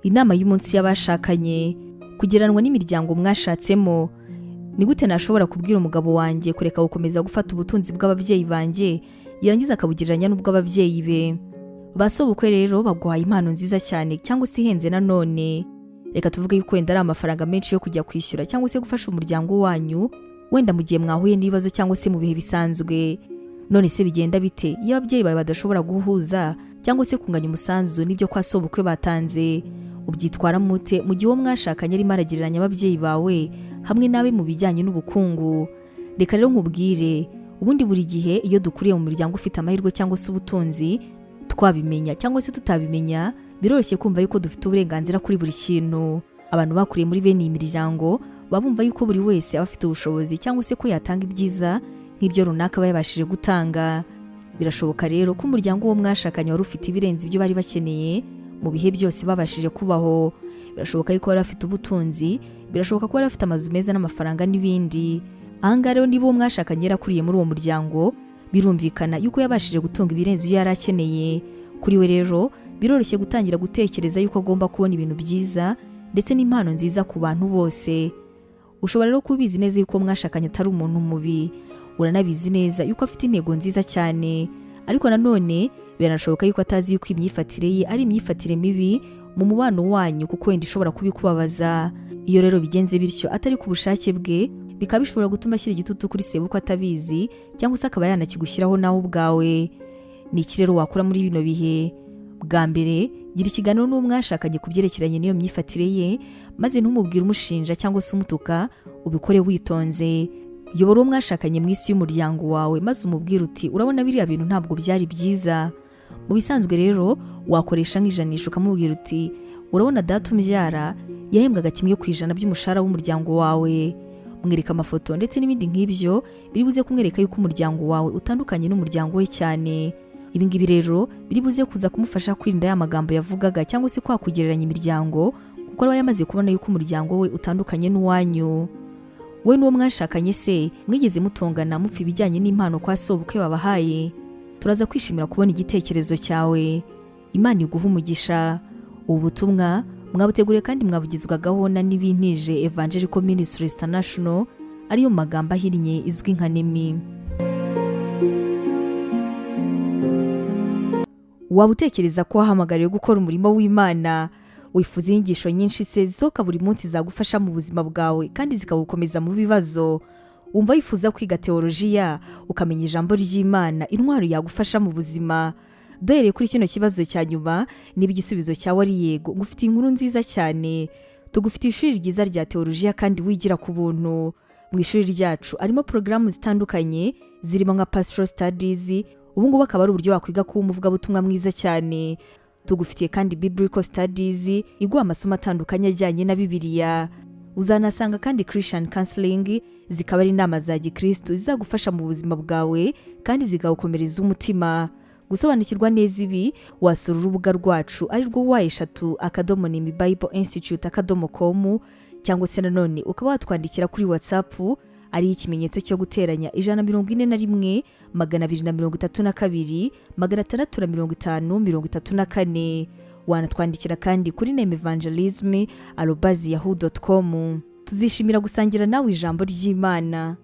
inama y'umunsi y'abashakanye, kugeranwa n'imiryango mwashatsemo. Ni gute nashobora kubwira umugabo wanjye kureka gukomeza gufata ubutunzi bw'ababyeyi banjye yarangiza akabugereranya n'ubw'ababyeyi be? Basobukwe rero baguhaye impano nziza cyane cyangwa se ihenze nanone. Reka tuvuge yuko wenda ari amafaranga menshi yo kujya kwishyura cyangwa se gufasha umuryango wanyu, wenda mu gihe mwahuye n'ibibazo cyangwa se mu bihe bisanzwe. None se bigenda bite iyo ababyeyi bawe badashobora guhuza cyangwa se kunganya umusanzu n'ibyo kwa sobukwe batanze? Ubyitwara mute mu gihe uwo mwashakanye arimo aragereranya ababyeyi bawe hamwe nawe mu bijyanye n'ubukungu? Reka rero nkubwire, ubundi buri gihe iyo dukuriye mu muryango ufite amahirwe cyangwa se ubutunzi, twabimenya cyangwa se tutabimenya, biroroshye kumva yuko dufite uburenganzira kuri buri kintu. Abantu bakuriye muri bene iyi miryango babumva yuko buri wese aba afite ubushobozi cyangwa se ko yatanga ibyiza nk'ibyo runaka bayabashije gutanga. Birashoboka rero ko umuryango wo mwashakanye wari ufite ibirenze ibyo bari bakeneye mu bihe byose babashije kubaho. Birashoboka yuko bari bafite ubutunzi, birashoboka ko bari bafite amazu meza n'amafaranga n'ibindi. Ahangaha rero niba uwo mwashakanye yarakuriye muri uwo muryango, birumvikana yuko yabashije gutunga ibirenze ibyo yari akeneye. Kuri we rero biroroshye gutangira gutekereza yuko agomba kubona ibintu byiza ndetse n'impano nziza ku bantu bose. Ushobora rero kubizi neza yuko mwashakanye atari umuntu mubi, uranabizi neza yuko afite intego nziza cyane, ariko nanone biranashoboka yuko atazi yuko imyifatire ye ari imyifatire mibi mu mubano wanyu, kuko wenda ishobora kubikubabaza. Iyo rero bigenze bityo atari ku bushake bwe, bikaba bishobora gutuma ashyira igitutu kuri sebukwe atabizi, cyangwa se akaba yanakigushyiraho nawe ubwawe. Ni iki rero wakora muri bino bihe? Bwa mbere, gira ikiganiro n'umwashakanye ku byerekeranye n'iyo myifatire ye, maze ntumubwire umushinja cyangwa se umutuka, ubikore witonze. Yobora uwo mwashakanye mu isi y'umuryango wawe, maze umubwire uti urabona biriya bintu ntabwo byari byiza. Mu bisanzwe rero wakoresha nk'ijanisha ukamubwira uti urabona data umbyara yahembwaga 1% by'umushahara w'umuryango wawe. Mwereka amafoto ndetse n'ibindi nk'ibyo biribuze kumwereka yuko umuryango wawe utandukanye n'umuryango we cyane. Ibi ngibi rero biribuze kuza kumufasha kwirinda ya magambo yavugaga cyangwa se kwakugereranya imiryango, kuko aba yamaze kubona yuko umuryango we utandukanye n'uwanyu. We n'uwo mwashakanye se mwigeze mutongana mupfa ibijyanye n'impano kwa sobukwe babahaye? Turaza kwishimira kubona igitekerezo cyawe. Imana iguha umugisha. Ubu butumwa mwabuteguriye kandi mwabugizwagaho na Nibintije Evangelical Ministries International, ariyo magambo ahinnye izwi nka NEMI. Waba utekereza ko wahamagariwe gukora umurimo w'Imana? Wifuza inyigisho nyinshi se zisohoka buri munsi zagufasha mu buzima bwawe kandi zikagukomeza mu bibazo? Wumva wifuza kwiga teolojiya, ukamenya ijambo ry'Imana, intwaro yagufasha mu buzima? Duhereye kuri kino kibazo cya nyuma, niba igisubizo cyawe ari yego, ngufitiye inkuru nziza cyane. Tugufitiye ishuri ryiza rya teolojiya kandi wigira ku buntu. Mu ishuri ryacu harimo porogaramu zitandukanye zirimo nka Pastoral Studies. Ubu ngubu akaba ari uburyo wakwiga kuba umuvugabutumwa mwiza cyane. Tugufitiye kandi Biblical Studies, iguha amasomo atandukanye ajyanye na Bibiliya. Uzanasanga kandi Christian Counseling, zikaba ari inama za Gikristo zizagufasha mu buzima bwawe kandi zigagukomereza umutima. Gusobanukirwa neza ibi, wasura urubuga rwacu ari rwo wa#NEMIBibleInstitute.com, cyangwa se nanone ukaba watwandikira kuri WhatsApp ari ikimenyetso cyo guteranya 141 232 650 wanatwandikira kandi kuri nemevangelism@yahoo.com. Tuzishimira gusangira nawe ijambo ry'Imana.